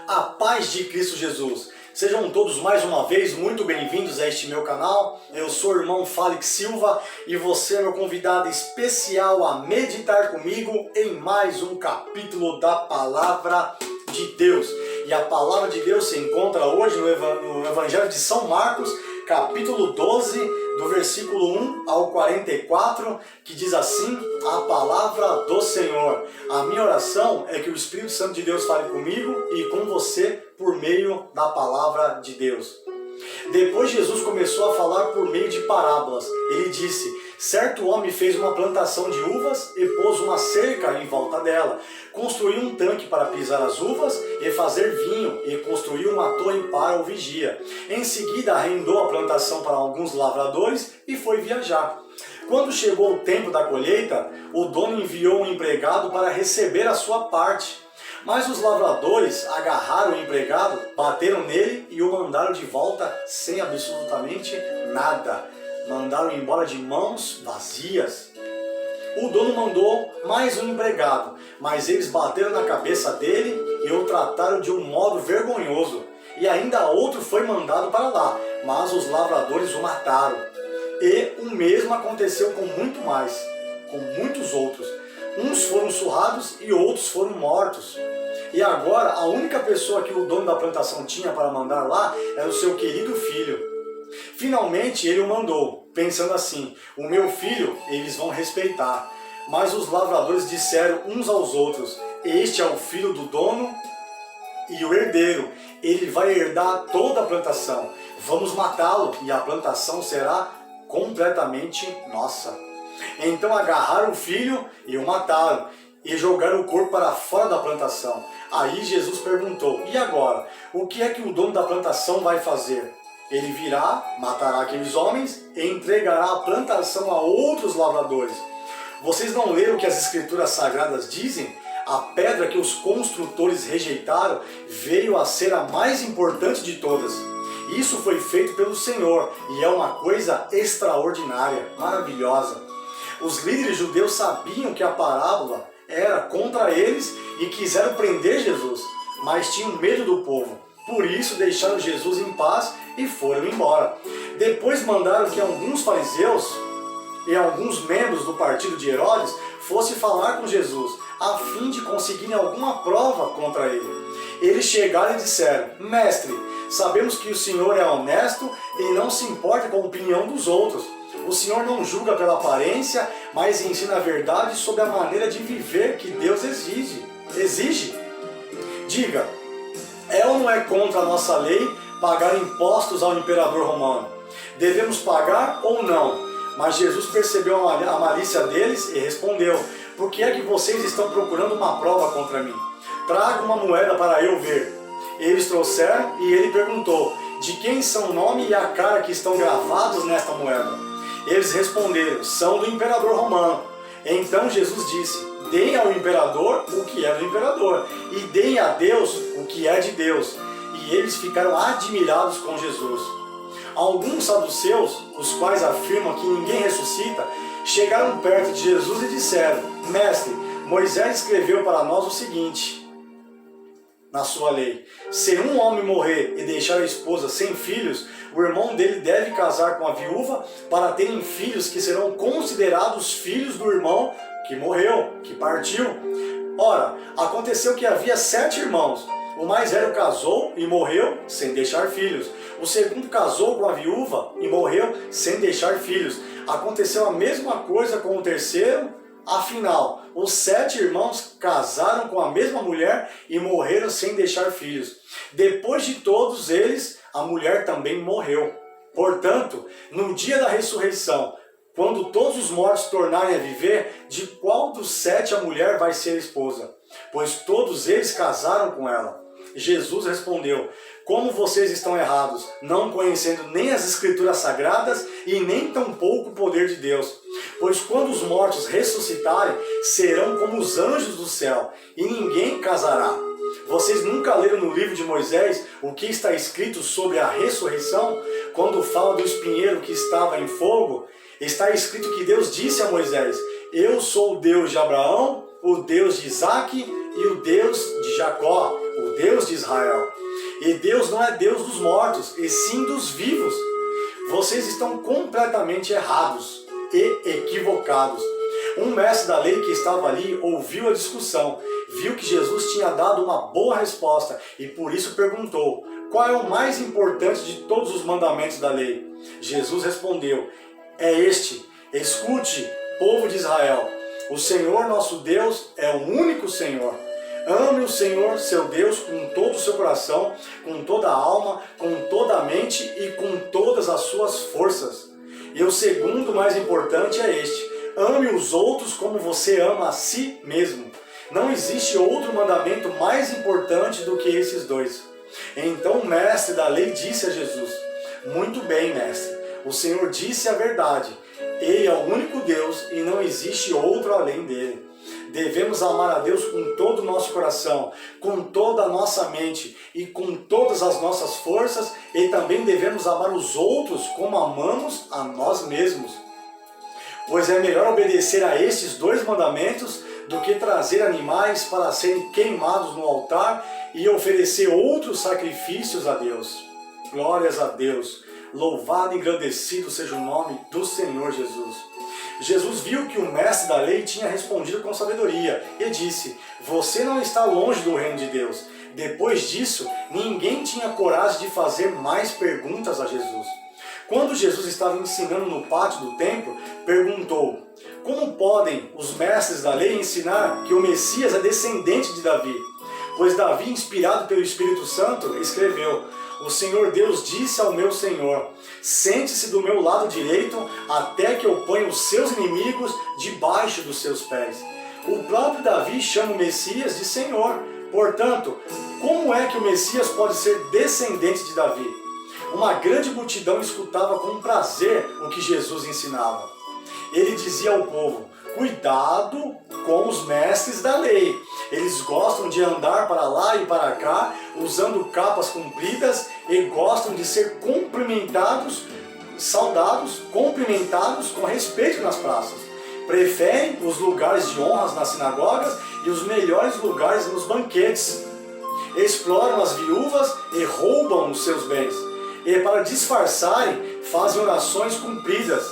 A paz de Cristo Jesus. Sejam todos mais uma vez muito bem-vindos a este meu canal. Eu sou o irmão Félix Silva e você é meu convidado especial a meditar comigo em mais um capítulo da Palavra de Deus. E a Palavra de Deus se encontra hoje no Evangelho de São Marcos, capítulo 12, do versículo 1 ao 44, que diz assim, a Palavra do Senhor. A minha oração é que o Espírito Santo de Deus fale comigo e com você por meio da Palavra de Deus. Depois Jesus começou a falar por meio de parábolas. Ele disse, certo homem fez uma plantação de uvas e pôs uma cerca em volta dela. Construiu um tanque para pisar as uvas e fazer vinho e construiu uma torre para o vigia. Em seguida arrendou a plantação para alguns lavradores e foi viajar. Quando chegou o tempo da colheita, o dono enviou um empregado para receber a sua parte. Mas os lavradores agarraram o empregado, bateram nele e o mandaram de volta sem absolutamente nada. Mandaram embora de mãos vazias. O dono mandou mais um empregado, mas eles bateram na cabeça dele e o trataram de um modo vergonhoso. E ainda outro foi mandado para lá, mas os lavradores o mataram. E o mesmo aconteceu com muitos outros. Uns foram surrados e outros foram mortos. E agora a única pessoa que o dono da plantação tinha para mandar lá era o seu querido filho. Finalmente ele o mandou, pensando assim, o meu filho eles vão respeitar. Mas os lavradores disseram uns aos outros, este é o filho do dono e o herdeiro, ele vai herdar toda a plantação. Vamos matá-lo e a plantação será completamente nossa. Então agarraram o filho e o mataram e jogaram o corpo para fora da plantação. Aí Jesus perguntou, e agora? O que é que o dono da plantação vai fazer? Ele virá, matará aqueles homens e entregará a plantação a outros lavradores. Vocês não leram o que as Escrituras Sagradas dizem? A pedra que os construtores rejeitaram veio a ser a mais importante de todas. Isso foi feito pelo Senhor e é uma coisa extraordinária, maravilhosa. Os líderes judeus sabiam que a parábola era contra eles e quiseram prender Jesus, mas tinham medo do povo. Por isso deixaram Jesus em paz e foram embora. Depois mandaram que alguns fariseus e alguns membros do partido de Herodes fossem falar com Jesus, a fim de conseguirem alguma prova contra ele. Eles chegaram e disseram, mestre, sabemos que o Senhor é honesto e não se importa com a opinião dos outros. O Senhor não julga pela aparência, mas ensina a verdade sobre a maneira de viver que Deus exige. Diga, é ou não é contra a nossa lei pagar impostos ao imperador romano? Devemos pagar ou não? Mas Jesus percebeu a malícia deles e respondeu, por que é que vocês estão procurando uma prova contra mim? Traga uma moeda para eu ver. Eles trouxeram e ele perguntou, de quem são o nome e a cara que estão gravados nesta moeda? Eles responderam, são do imperador romano. Então Jesus disse, deem ao imperador o que é do imperador, e deem a Deus o que é de Deus. E eles ficaram admirados com Jesus. Alguns saduceus, os quais afirmam que ninguém ressuscita, chegaram perto de Jesus e disseram, mestre, Moisés escreveu para nós o seguinte, na sua lei, se um homem morrer e deixar a esposa sem filhos, o irmão dele deve casar com a viúva para terem filhos que serão considerados filhos do irmão que morreu, que partiu. Ora, aconteceu que havia 7 irmãos. O mais velho casou e morreu sem deixar filhos. O segundo casou com a viúva e morreu sem deixar filhos. Aconteceu a mesma coisa com o terceiro. Afinal, os 7 irmãos casaram com a mesma mulher e morreram sem deixar filhos. Depois de todos eles, a mulher também morreu. Portanto, no dia da ressurreição, quando todos os mortos tornarem a viver, de qual dos 7 a mulher vai ser esposa? Pois todos eles casaram com ela. Jesus respondeu, como vocês estão errados, não conhecendo nem as Escrituras Sagradas e nem tampouco o poder de Deus. Pois quando os mortos ressuscitarem, serão como os anjos do céu, e ninguém casará. Vocês nunca leram no livro de Moisés o que está escrito sobre a ressurreição? Quando fala do espinheiro que estava em fogo, está escrito que Deus disse a Moisés, eu sou o Deus de Abraão, o Deus de Isaque e o Deus de Jacó, o Deus de Israel. E Deus não é Deus dos mortos, e sim dos vivos. Vocês estão completamente errados e equivocados. Um mestre da lei que estava ali ouviu a discussão, viu que Jesus tinha dado uma boa resposta e por isso perguntou: qual é o mais importante de todos os mandamentos da lei? Jesus respondeu: é este: escute, povo de Israel, o Senhor nosso Deus é o único Senhor. Ame o Senhor, seu Deus, com todo o seu coração, com toda a alma, com toda a mente e com todas as suas forças. E o segundo mais importante é este: ame os outros como você ama a si mesmo. Não existe outro mandamento mais importante do que esses dois. Então o mestre da lei disse a Jesus: muito bem, mestre, o Senhor disse a verdade. Ele é o único Deus e não existe outro além dele. Devemos amar a Deus com todo o nosso coração, com toda a nossa mente e com todas as nossas forças, e também devemos amar os outros como amamos a nós mesmos. Pois é melhor obedecer a estes dois mandamentos do que trazer animais para serem queimados no altar e oferecer outros sacrifícios a Deus. Glórias a Deus! Louvado e engrandecido seja o nome do Senhor Jesus. Jesus viu que o mestre da lei tinha respondido com sabedoria e disse: você não está longe do reino de Deus. Depois disso, ninguém tinha coragem de fazer mais perguntas a Jesus. Quando Jesus estava ensinando no pátio do templo, perguntou: como podem os mestres da lei ensinar que o Messias é descendente de Davi? Pois Davi, inspirado pelo Espírito Santo, escreveu: o Senhor Deus disse ao meu Senhor: sente-se do meu lado direito até que eu ponha os seus inimigos debaixo dos seus pés. O próprio Davi chama o Messias de Senhor. Portanto, como é que o Messias pode ser descendente de Davi? Uma grande multidão escutava com prazer o que Jesus ensinava. Ele dizia ao povo: cuidado com os mestres da lei. Eles gostam de andar para lá e para cá, usando capas compridas, e gostam de ser cumprimentados com respeito nas praças. Preferem os lugares de honras nas sinagogas e os melhores lugares nos banquetes. Exploram as viúvas e roubam os seus bens. E para disfarçarem, fazem orações compridas.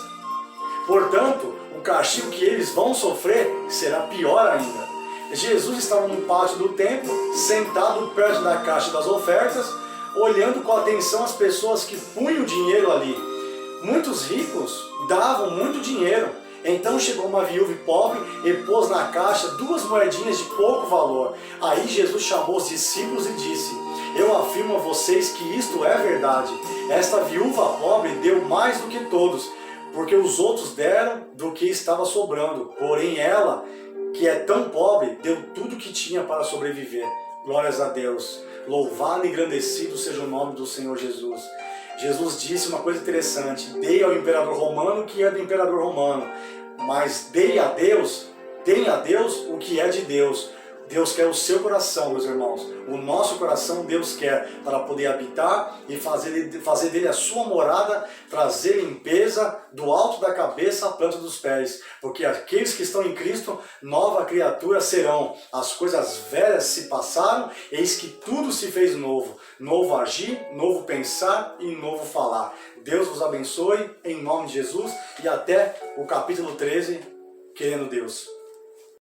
Portanto, o castigo que eles vão sofrer será pior ainda. Jesus estava no pátio do templo, sentado perto da caixa das ofertas, olhando com atenção as pessoas que punham dinheiro ali. Muitos ricos davam muito dinheiro. Então chegou uma viúva pobre e pôs na caixa 2 moedinhas de pouco valor. Aí Jesus chamou os discípulos e disse: eu afirmo a vocês que isto é verdade. Esta viúva pobre deu mais do que todos, porque os outros deram do que estava sobrando. Porém ela, que é tão pobre, deu tudo que tinha para sobreviver. Glórias a Deus. Louvado e engrandecido seja o nome do Senhor Jesus. Jesus disse uma coisa interessante: dei ao imperador romano o que é do imperador romano, mas deem a Deus o que é de Deus. Deus quer o seu coração, meus irmãos. O nosso coração Deus quer para poder habitar e fazer dele a sua morada, trazer limpeza do alto da cabeça à planta dos pés. Porque aqueles que estão em Cristo, nova criatura serão. As coisas velhas se passaram, eis que tudo se fez novo. Novo agir, novo pensar e novo falar. Deus vos abençoe, em nome de Jesus, e até o capítulo 13, querendo Deus.